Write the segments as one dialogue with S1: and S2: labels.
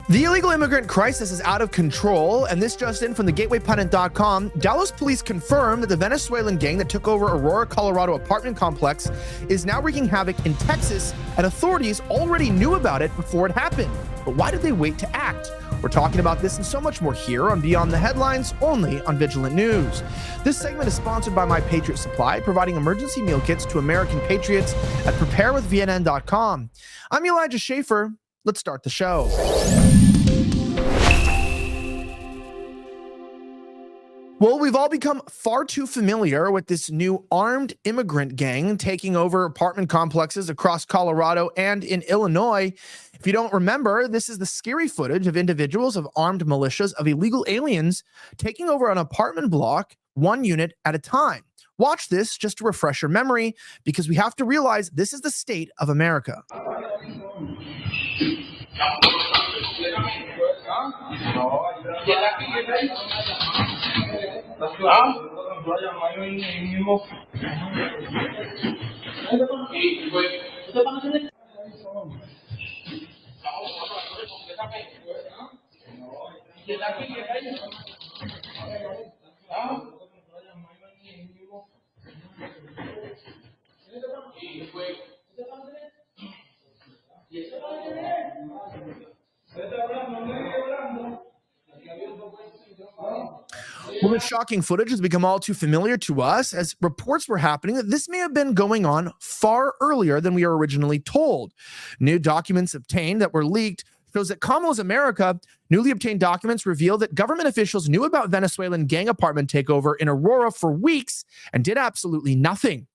S1: The illegal immigrant crisis is out of control, and this just in from the GatewayPundit.com. Dallas police confirmed that the Venezuelan gang that took over Aurora, Colorado apartment complex is now wreaking havoc in Texas, and authorities already knew about it before it happened. But why did they wait to act? We're talking about this and so much more here on Beyond the Headlines, only on Vigilant News. This segment is sponsored by My Patriot Supply, providing emergency meal kits to American patriots at preparewithvnn.com. I'm Elijah Schaefer. Let's start the show. Well, we've all become far too familiar with this new armed immigrant gang taking over apartment complexes across Colorado and in Illinois. If you don't remember, this is the scary footage of individuals of armed militias of illegal aliens taking over an apartment block, one unit at a time. Watch this just to refresh your memory, because we have to realize this is the state of America. Well, this shocking footage has become all too familiar to us, as reports were happening that this may have been going on far earlier than we were originally told. New documents obtained that were leaked shows that Kamala's America newly obtained documents reveal that government officials knew about Venezuelan gang apartment takeover in Aurora for weeks and did absolutely nothing.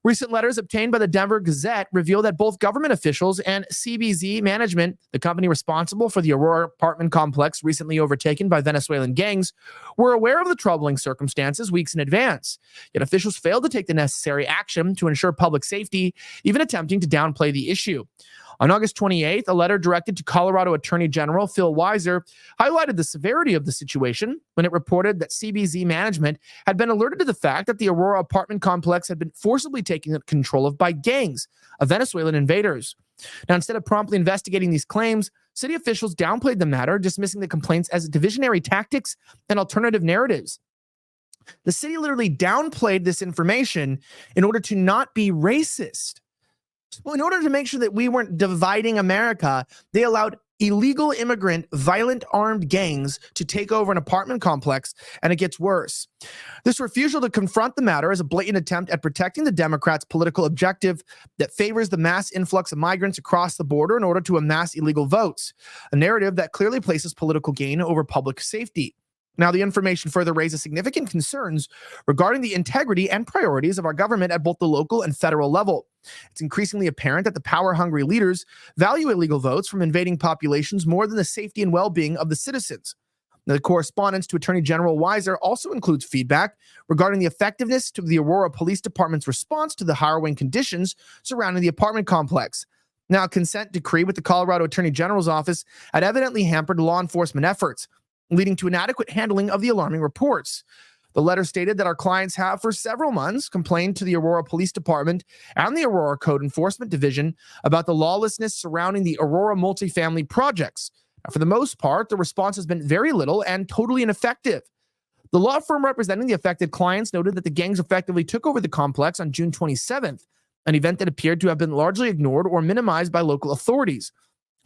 S1: Recent letters obtained by the Denver Gazette reveal that both government officials and CBZ management, the company responsible for the Aurora apartment complex recently overtaken by Venezuelan gangs, were aware of the troubling circumstances weeks in advance. Yet officials failed to take the necessary action to ensure public safety, even attempting to downplay the issue. On August 28th, a letter directed to Colorado Attorney General Phil Weiser highlighted the severity of the situation when it reported that CBZ management had been alerted to the fact that the Aurora apartment complex had been forcibly taken control of by gangs of Venezuelan invaders. Now, instead of promptly investigating these claims, city officials downplayed the matter, dismissing the complaints as divisionary tactics and alternative narratives. The city literally downplayed this information in order to not be racist. Well, in order to make sure that we weren't dividing America, they allowed illegal immigrant, violent armed gangs to take over an apartment complex, and it gets worse. This refusal to confront the matter is a blatant attempt at protecting the Democrats' political objective that favors the mass influx of migrants across the border in order to amass illegal votes, a narrative that clearly places political gain over public safety. Now, the information further raises significant concerns regarding the integrity and priorities of our government at both the local and federal level. It's increasingly apparent that the power-hungry leaders value illegal votes from invading populations more than the safety and well-being of the citizens. Now, the correspondence to Attorney General Weiser also includes feedback regarding the effectiveness of the Aurora Police Department's response to the harrowing conditions surrounding the apartment complex. Now, a consent decree with the Colorado Attorney General's office had evidently hampered law enforcement efforts, leading to inadequate handling of the alarming reports. The letter stated that our clients have for several months complained to the Aurora Police Department and the Aurora Code Enforcement Division about the lawlessness surrounding the Aurora multifamily projects. Now, for the most part, the response has been very little and totally ineffective. The law firm representing the affected clients noted that the gangs effectively took over the complex on June 27th, an event that appeared to have been largely ignored or minimized by local authorities.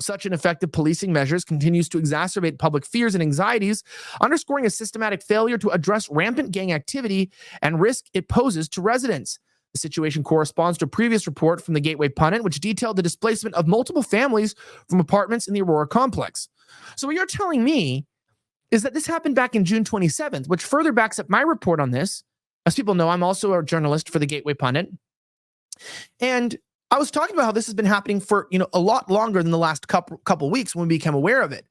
S1: Such ineffective policing measures continues to exacerbate public fears and anxieties, underscoring a systematic failure to address rampant gang activity and risk it poses to residents. The situation corresponds to a previous report from the Gateway Pundit, which detailed the displacement of multiple families from apartments in the Aurora complex. So what you're telling me is that this happened back in June 27th, which further backs up my report on this. As people know, I'm also a journalist for the Gateway Pundit. And I was talking about how this has been happening for, a lot longer than the last couple weeks when we became aware of it.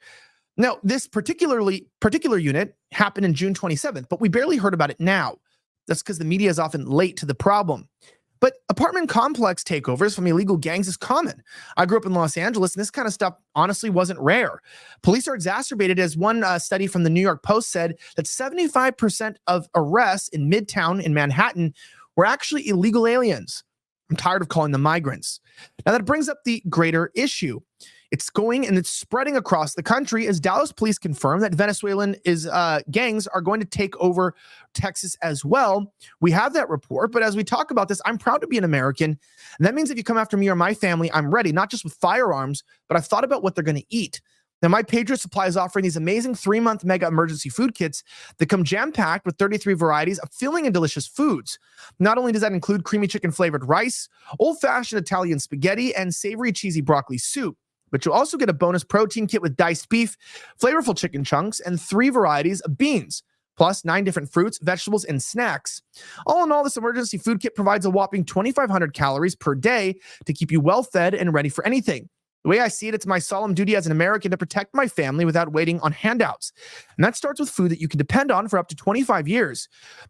S1: Now, this particular unit happened in June 27th, but we barely heard about it now. That's because the media is often late to the problem. But apartment complex takeovers from illegal gangs is common. I grew up in Los Angeles, and this kind of stuff honestly wasn't rare. Police are exacerbated, as one study from the New York Post said, that 75% of arrests in Midtown in Manhattan were actually illegal aliens. I'm tired of calling them migrants. Now, that brings up the greater issue. It's going and it's spreading across the country as Dallas police confirm that Venezuelan gangs are going to take over Texas as well. We have that report, but as we talk about this, I'm proud to be an American. And that means if you come after me or my family, I'm ready, not just with firearms, but I've thought about what they're going to eat. Now, My Patriot Supply is offering these amazing 3-month mega emergency food kits that come jam-packed with 33 varieties of filling and delicious foods. Not only does that include creamy chicken flavored rice, old-fashioned Italian spaghetti, and savory cheesy broccoli soup, but you'll also get a bonus protein kit with diced beef, flavorful chicken chunks, and 3 varieties of beans, plus 9 different fruits, vegetables, and snacks. All in all, this emergency food kit provides a whopping 2,500 calories per day to keep you well-fed and ready for anything. The way I see it, it's my solemn duty as an American to protect my family without waiting on handouts. And that starts with food that you can depend on for up to 25 years.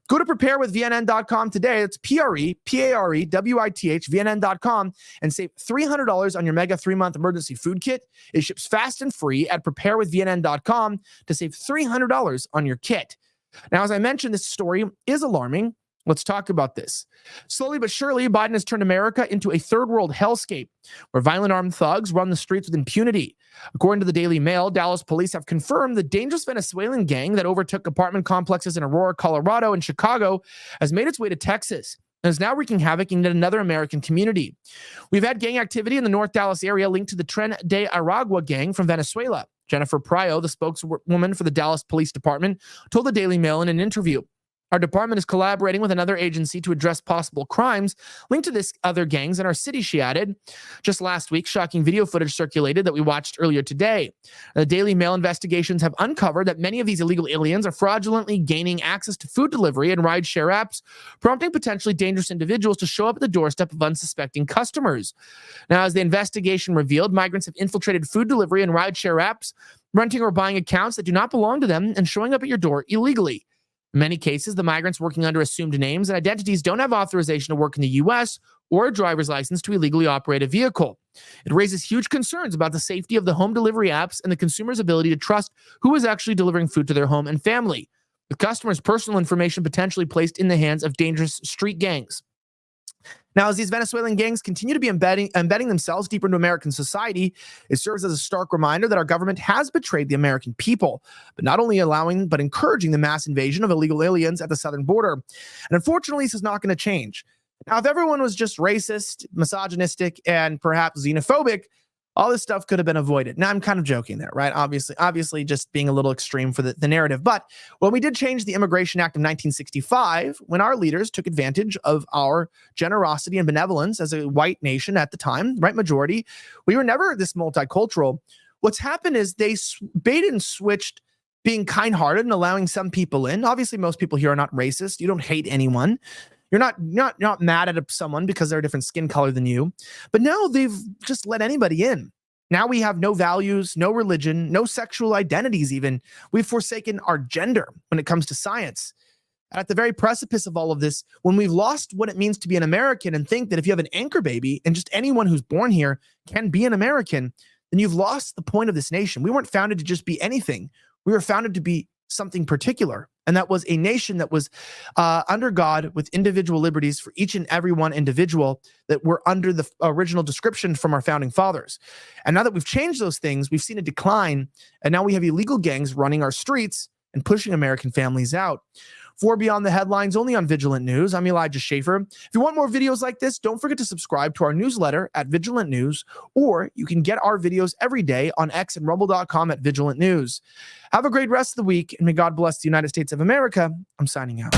S1: Go to preparewithvnn.com today. It's PREPAREWITH, VNN.com, and save $300 on your mega 3-month emergency food kit. It ships fast and free at preparewithvnn.com to save $300 on your kit. Now, as I mentioned, this story is alarming. Let's talk about this. Slowly but surely, Biden has turned America into a third world hellscape where violent armed thugs run the streets with impunity. According to the Daily Mail, Dallas police have confirmed the dangerous Venezuelan gang that overtook apartment complexes in Aurora, Colorado, and Chicago has made its way to Texas and is now wreaking havoc in yet another American community. We've had gang activity in the North Dallas area linked to the Tren de Aragua gang from Venezuela. Jennifer Pryor, the spokeswoman for the Dallas Police Department, told the Daily Mail in an interview, "Our department is collaborating with another agency to address possible crimes linked to this other gangs in our city," she added. Just last week, shocking video footage circulated that we watched earlier today. The Daily Mail investigations have uncovered that many of these illegal aliens are fraudulently gaining access to food delivery and rideshare apps, prompting potentially dangerous individuals to show up at the doorstep of unsuspecting customers. Now, as the investigation revealed, migrants have infiltrated food delivery and rideshare apps, renting or buying accounts that do not belong to them and showing up at your door illegally. In many cases, the migrants working under assumed names and identities don't have authorization to work in the U.S. or a driver's license to illegally operate a vehicle. It raises huge concerns about the safety of the home delivery apps and the consumer's ability to trust who is actually delivering food to their home and family, with customers' personal information potentially placed in the hands of dangerous street gangs. Now, as these Venezuelan gangs continue to be embedding themselves deeper into American society, it serves as a stark reminder that our government has betrayed the American people, but not only allowing, but encouraging the mass invasion of illegal aliens at the southern border. And unfortunately, this is not going to change. Now, if everyone was just racist, misogynistic, and perhaps xenophobic, all this stuff could have been avoided. Now, I'm kind of joking there, right? Obviously, just being a little extreme for the narrative. But when we did change the Immigration Act of 1965, when our leaders took advantage of our generosity and benevolence as a white nation at the time, right, majority, we were never this multicultural. What's happened is they bait and switched being kind-hearted and allowing some people in. Obviously, most people here are not racist. You don't hate anyone. You're not mad at someone because they're a different skin color than you. But now they've just let anybody in. Now we have no values, no religion, no sexual identities even. We've forsaken our gender when it comes to science. At the very precipice of all of this, when we've lost what it means to be an American and think that if you have an anchor baby and just anyone who's born here can be an American, then you've lost the point of this nation. We weren't founded to just be anything. We were founded to be something particular. And that was a nation that was under God with individual liberties for each and every one individual that were under the original description from our founding fathers. And now that we've changed those things, we've seen a decline. And now we have illegal gangs running our streets and pushing American families out. For Beyond the Headlines, only on Vigilant News, I'm Elijah Schaefer. If you want more videos like this, don't forget to subscribe to our newsletter at Vigilant News, or you can get our videos every day on X and Rumble.com at Vigilant News. Have a great rest of the week, and may God bless the United States of America. I'm signing out.